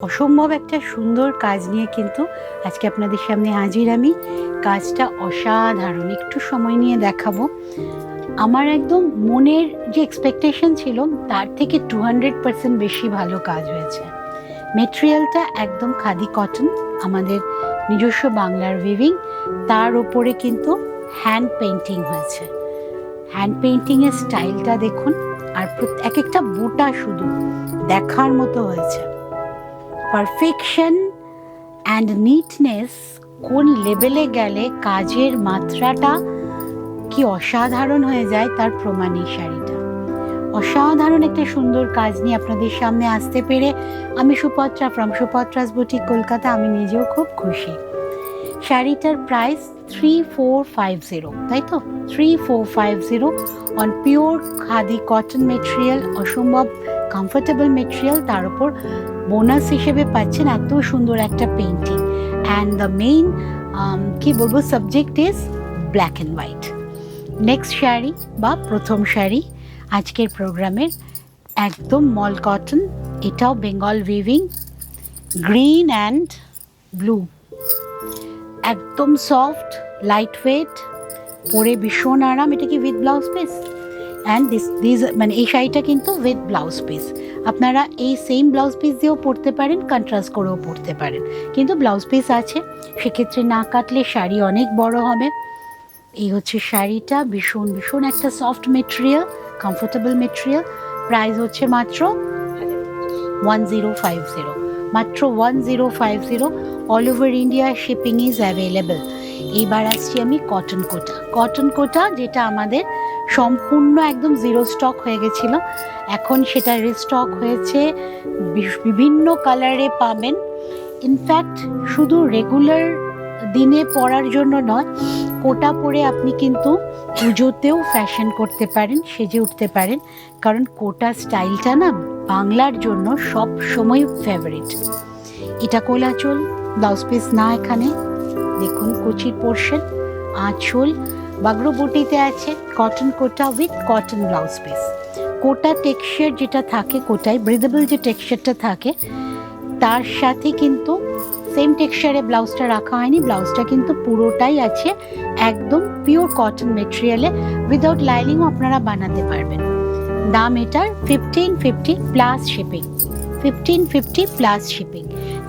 অসম্ভব একটা সুন্দর কাজ নিয়ে কিন্তু আজকে আপনাদের সামনে হাজির আমি। কাজটা অসাধারণ, একটু সময় নিয়ে দেখাবো। আমার একদম মনের যে এক্সপেকটেশন ছিল তার থেকে 200% বেশি ভালো কাজ হয়েছে। মেটেরিয়ালটা একদম খাদি কটন, আমাদের নিজস্ব বাংলার উইভিং, তার ওপরে কিন্তু হ্যান্ড পেইন্টিং হয়েছে। হ্যান্ড পেইন্টিংয়ের স্টাইলটা দেখুন, আর এক একটা বুটা শুধু দেখার মতো হয়েছে। পারফেকশন অ্যান্ড নিটনেস কোন লেভেলে গেলে কাজের মাত্রাটা কি অসাধারণ হয়ে যায় তার প্রমাণ এই শাড়িটা। অসাধারণ একটা সুন্দর কাজ নিয়ে আপনাদের সামনে আসতে পেরে আমি সুপত্রা ফ্রম সুপত্রাস বুটিক কলকাতা, আমি নিজেও খুব খুশি। শাড়িটার প্রাইস 3450, তাই তো 3450 on pure khadi cotton material, অসম্ভব কমফোর্টেবল মেটেরিয়াল, তার উপর বোনাস হিসেবে পাচ্ছেন এত সুন্দর একটা পেইন্টিং। অ্যান্ড দ্য মেইন কি বলবো subject is black and white. Next sari বা প্রথম শাড়ি আজকের প্রোগ্রামের, একদম মল কটন, এটাও Bengal weaving, green and blue, একদম সফট লাইট ওয়েট, পরে ভীষণ আরাম। এটা কি with blouse piece, and this মানে এই শাড়িটা কিন্তু উইথ ব্লাউজ পিস। আপনারা এই সেম ব্লাউজ পিস দিয়েও পরতে পারেন, কন্ট্রাস্ট করেও পরতে পারেন, কিন্তু ব্লাউজ পিস আছে, সেক্ষেত্রে না কাটলে শাড়ি অনেক বড় হবে। এই হচ্ছে শাড়িটা, ভীষণ ভীষণ একটা soft material, comfortable material. Price হচ্ছে মাত্র 1050, মাত্র 1050। All over India shipping is available. এইবার আসছি আমি কটন কোটা। কটন কোটা যেটা আমাদের সম্পূর্ণ একদম জিরো স্টক হয়ে গেছিল, এখন সেটা রিস্টক হয়েছে, বিভিন্ন কালারে পাবেন। ইনফ্যাক্ট শুধু রেগুলার দিনে পরার জন্য নয়, কোটা পরে আপনি কিন্তু পুজোতেও ফ্যাশন করতে পারেন, সেজে উঠতে পারেন, কারণ কোটা স্টাইলটা না বাংলার জন্য সব সময় ফেভারিট। এটা কোলাচল, ব্লাউজ পিস না, এখানে দেখুন কুচির পোর্শন, আঁচল বাগরবুটিতে আছে, cotton Kota with cotton blouse piece. Kota texture যেটা থাকে, কোটায় ব্রিদেবল যে টেক্সচারটা থাকে, তার সাথে কিন্তু সেম টেক্সচারে ব্লাউজটা রাখা হয়নি, ব্লাউজটা কিন্তু পুরোটাই আছে একদম পিওর কটন মেটেরিয়ালে, উইদাউট লাইনিংও আপনারা বানাতে পারবেন। দাম এটার 1550 plus shipping, 1550 plus shipping.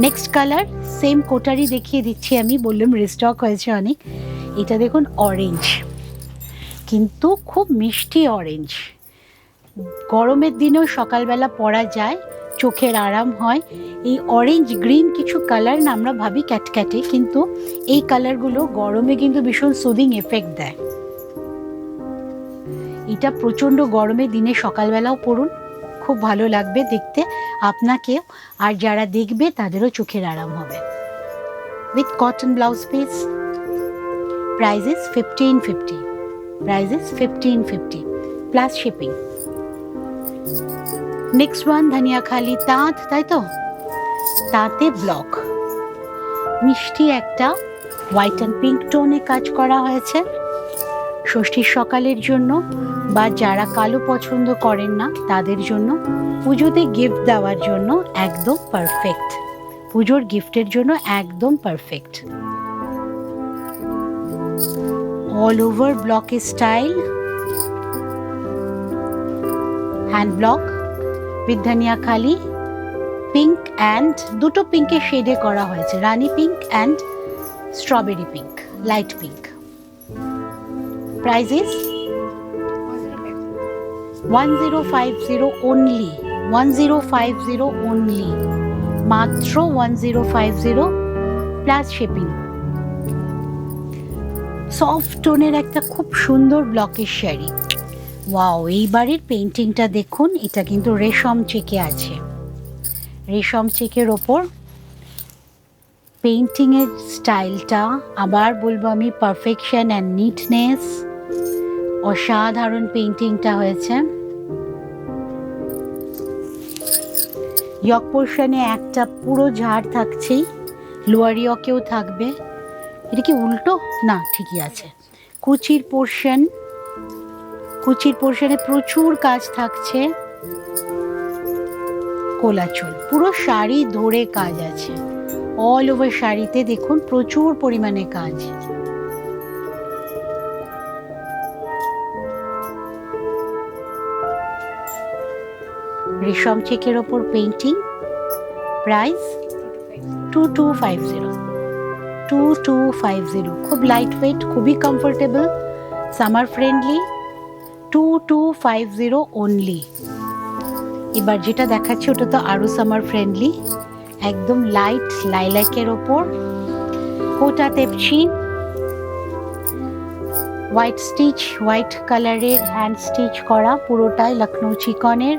Next colour same কোটারই দেখিয়ে দিচ্ছি আমি, বললাম রিস্টক হয়েছে অনেক। এটা দেখুন অরেঞ্জ, কিন্তু খুব মিষ্টি অরেঞ্জ, গরমের দিনেও সকালবেলা পরা যায়, চোখের আরাম হয়। এই অরেঞ্জ গ্রিন কিছু কালার না আমরা ভাবি ক্যাটক্যাটে, কিন্তু এই কালারগুলো গরমে কিন্তু ভীষণ সুদিং এফেক্ট দেয়। এটা প্রচণ্ড গরমে দিনে সকালবেলাও পরুন, খুব ভালো লাগবে দেখতে আপনাকেও, আর যারা দেখবে তাদেরও চোখের আরাম হবে। With cotton blouse piece, price is 1550, price is 1550 plus shipping. Next one Dhaniakhali তাঁত, তাই তো তাঁতে ব্লক, মিষ্টি একটা হোয়াইট অ্যান্ড পিঙ্ক টোনে কাজ করা হয়েছে। ষষ্ঠীর সকালের জন্য বা যারা কালো পছন্দ করেন না তাদের জন্য, পুজোতে গিফট দেওয়ার জন্য একদম পারফেক্ট, পুজোর গিফটের জন্য একদম পারফেক্ট। অল ওভার ব্লকের style, hand block with Dhaniakhali pink and দুটো পিঙ্কের শেডে করা হয়েছে, rani pink and strawberry pink, light pink. Price is 1050 only, 1050 only, মাত্র 1050 প্লাস শিপিং। সফট টোনের একটা খুব সুন্দর ব্লকের শাড়ি। ওয়াও, এইবারের পেইন্টিংটা দেখুন, এটা কিন্তু রেশম চেকে আছে, রেশম চেকের ওপর পেইন্টিংয়ের স্টাইলটা, আবার বলবো আমি পারফেকশন অ্যান্ড নিটনেস, অসাধারণ পেইন্টিংটা হয়েছে। ইয়ক পোর্শনে একটা পুরো ঝাড় থাকছেই, লোয়ার ইয়কেও থাকবে। এটা কি উল্টো না, ঠিকই আছে। কুচির পোর্শন, কুচির পোর্শনে প্রচুর কাজ থাকছে, কোলাচল, পুরো শাড়ি ধরে কাজ আছে, অল ওভার শাড়িতে দেখুন প্রচুর পরিমাণে কাজ। রেশম চেকের ওপর পেইন্টিং, প্রাইস 2250। 2250, খুব লাইট ওয়েট, খুবই কমফোর্টেবল, সামার ফ্রেন্ডলি। 2250 অনলি। এবার যেটা দেখাচ্ছি ওটা তো আরো সামার ফ্রেন্ডলি, একদম লাইট লাইলাকের ওপর কোটা তেপচি, হোয়াইট স্টিচ, হোয়াইট কালারের হ্যান্ড স্টিচ করা, পুরোটাই লখনৌ চিকনের।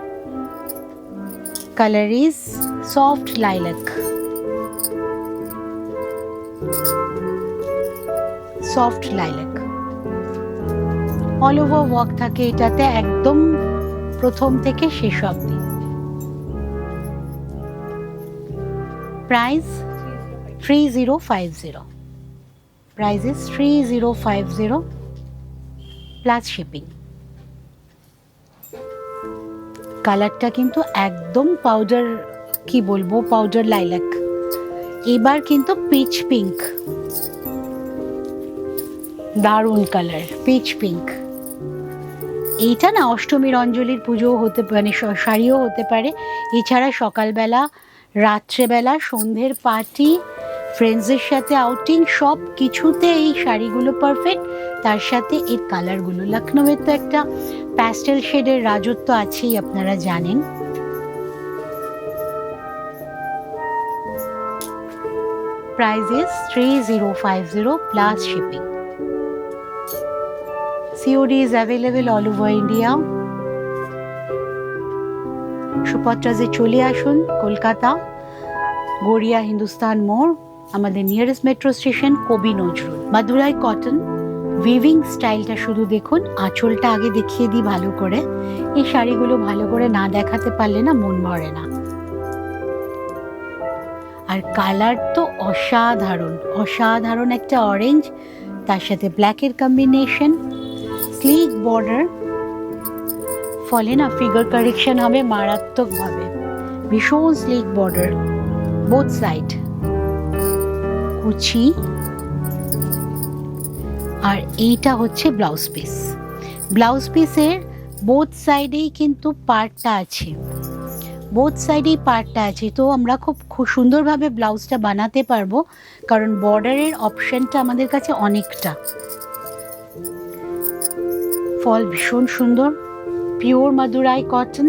Colour is soft lilac, soft lilac. All over work থাকে এটাতে, একদম প্রথম থেকে শেষ অবধি। Price 3050, price is 3050 plus shipping. কালারটা কিন্তু একদম পাউডার, কি বলবো, পাউডার লাইলাক। এবার কিন্তু পিচ পিঙ্ক, দারুণ কালার, পিচ পিঙ্ক। এইটা না অষ্টমীর অঞ্জলির পুজো হতে, মানে শাড়িও হতে পারে। এছাড়া সকালবেলা, রাত্রেবেলা, সন্ধ্যের পার্টি, ফ্রেন্ডসের সাথে আউটিং, সব কিছুতে এই শাড়িগুলো পারফেক্ট। তার সাথে এর কালারগুলো, লখনৌয়ের তো একটা প্যাস্টেল শেডের রাজত্ব আছেই, আপনারা জানেন। Price is 3050 plus shipping. COD is available all over India. সুপত্রাজে চলে আসুন, কলকাতা, গড়িয়া হিন্দুস্তান মোড়, আমাদের নিয়ারেস্ট মেট্রো স্টেশন কবি নজরুল। মাদুরাই কটন উইভিং স্টাইলটা শুধু দেখুন। আঁচলটা আগে দেখিয়ে দিই ভালো করে, এই শাড়িগুলো ভালো করে না দেখাতে পারলে না মন ভরে না। আর কালার তো অসাধারণ, অসাধারণ একটা অরেঞ্জ, তার সাথে ব্ল্যাকের কম্বিনেশন, স্লিক বর্ডার, ফলে না ফিগার কারেকশন হবে মারাত্মকভাবে। ভীষণ স্লিক বর্ডার বোথ সাইড, কুচি। আর এইটা হচ্ছে ব্লাউজ পিস। ব্লাউজ পিসের বোথ সাইডেই কিন্তু পার্টটা আছে, বোথ সাইডেই পার্টটা আছে। তো আমরা খুব সুন্দরভাবে ব্লাউজটা বানাতে পারবো, কারণ বর্ডারের অপশনটা আমাদের কাছে অনেকটা। ফল ভীষণ সুন্দর, পিওর মাদুরাই কটন।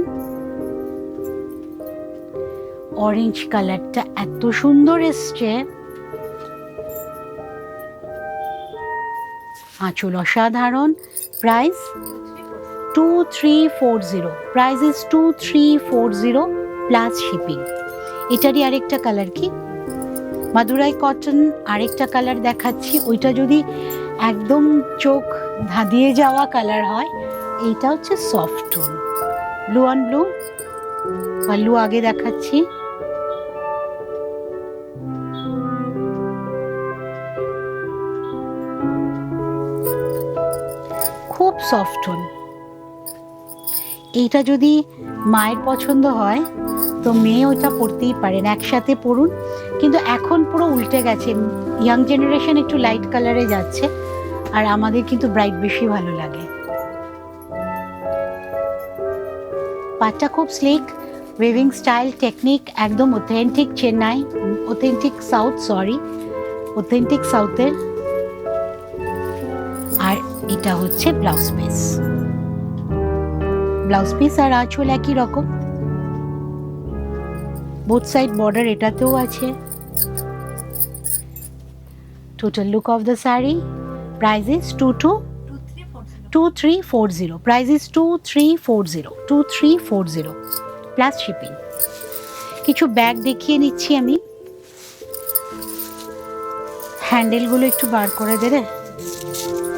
অরেঞ্জ কালারটা এত সুন্দর এসছে, আঁচল অসাধারণ। Price 2340, price is 2340 plus shipping. এটারই আরেকটা কালার, কি মাদুরাই কটন আরেকটা কালার দেখাচ্ছি, ওইটা যদি একদম চোখ ধাঁধিয়ে যাওয়া কালার হয়, এইটা হচ্ছে soft tone, blue on blue. Pallu আগে দেখাচ্ছি, খুব সফট টোন। এইটা যদি মায়ের পছন্দ হয় তো মেয়ে ওটা পরতেই পারেন, একসাথে পরুন। কিন্তু এখন পুরো উল্টে গেছে, ইয়াং জেনারেশন একটু লাইট কালারে যাচ্ছে, আর আমাদের কিন্তু ব্রাইট বেশি ভালো লাগে। পাটটা খুব স্লিক, ওয়েভিং স্টাইল টেকনিক, একদম authentic Chennai, authentic south, sorry authentic সাউথের। আর এটা হচ্ছে ব্লাউজ পিস, ব্লাউজ পিস আর আঁচল একই রকম, বোথ সাইড বর্ডার এটাতেও আছে। Total look of the sari, price is 2340, price is 2340 plus shipping. কিছু ব্যাগ দেখিয়ে নিচ্ছি আমি, হ্যান্ডেলগুলো একটু বার করে দেবে।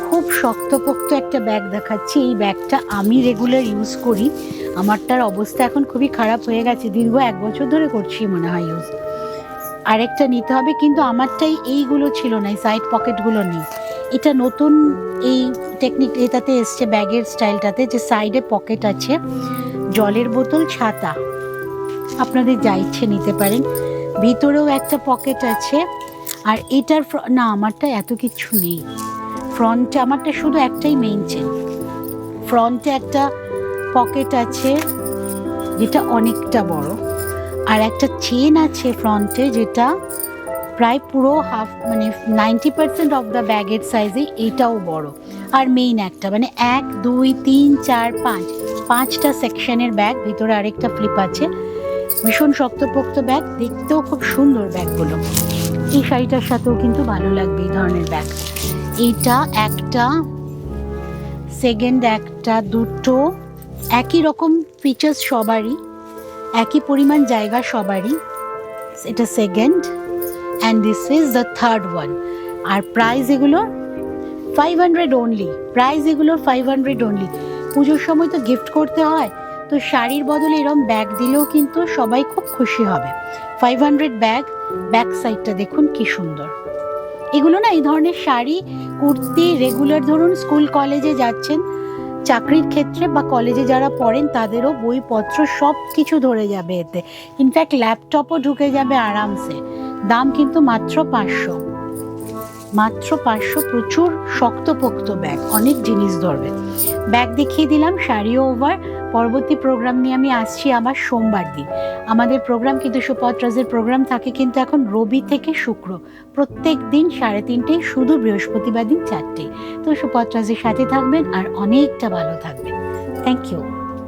খুব শক্তপোক্ত একটা ব্যাগ দেখাচ্ছি, এই ব্যাগটা আমি রেগুলার ইউজ করি, আমারটার অবস্থা এখন খুবই খারাপ হয়ে গেছে, দীর্ঘ 1 বছর ধরে করছি মনে হয় ইউজ। আরেকটা নিতে হবে, কিন্তু আমারটাই এইগুলো ছিল না, এই সাইড পকেটগুলো নেই। এটা নতুন এই টেকনিক এটাতে এসছে, ব্যাগের স্টাইলটাতে, যে সাইডে পকেট আছে, জলের বোতল, ছাতা, আপনাদের যা ইচ্ছে নিতে পারেন। ভিতরেও একটা পকেট আছে। আর এটার না, আমারটা এত কিছু নেই। ফ্রন্টে আমারটা শুধু একটাই মেইন চেন। ফ্রন্টে একটা পকেট আছে যেটা অনেকটা বড়, আর একটা চেন আছে ফ্রন্টে যেটা প্রায় পুরো হাফ, মানে 90% অফ দ্য ব্যাগের সাইজে, এটাও বড়। আর মেইন একটা, মানে 1 2 3 4 5 5টা সেকশনের ব্যাগ। ভিতরে আরেকটা ফ্লিপ আছে। ভীষণ শক্তপোক্ত ব্যাগ, দেখতেও খুব সুন্দর ব্যাগগুলো। এই শাড়িটার সাথেও কিন্তু ভালো লাগবে এই ধরনের ব্যাগ। এইটা একটা, সেকেন্ড একটা, দুটো, একই রকম ফিচার্স সবারই, একই পরিমাণ জায়গা সবারই। এটা second, and this is the third one. আর প্রাইস এগুলোর 500 অনলি। প্রাইস এগুলোর 500 অনলি। পুজোর সময় তো গিফট করতে হয়, তো শাড়ির বদলে এরম ব্যাগ দিলেও কিন্তু সবাই খুব খুশি হবে। 500 ব্যাগ। ব্যাক সাইডটা দেখুন কি সুন্দর। এগুলো না, এই ধরনের শাড়ি, কুর্তি রেগুলার, ধরুন স্কুল কলেজে যাচ্ছেন, চাকরির ক্ষেত্রে বা কলেজে যারা পড়েন তাদেরও বইপত্র সব কিছু ধরে যাবে এতে। ইনফ্যাক্ট ল্যাপটপও ঢুকে যাবে আরামসে। দাম কিন্তু মাত্র 500। মাত্র 500। প্রচুর শক্তপোক্ত ব্যাগ, অনেক জিনিস ধরবে। ব্যাগ দেখিয়ে দিলাম, শাড়িও ওভার। পরবর্তী প্রোগ্রাম নিয়ে আমি আসছি আবার সোমবার দিন। আমাদের প্রোগ্রাম কিন্তু সুপত্রাজের প্রোগ্রাম থাকে কিন্তু এখন রবি থেকে শুক্র, প্রত্যেক দিন 3:30, শুধু বৃহস্পতিবার দিন 4টে। তো সুপত্রাজের সাথে থাকবেন আর অনেকটা ভালো থাকবেন। Thank you.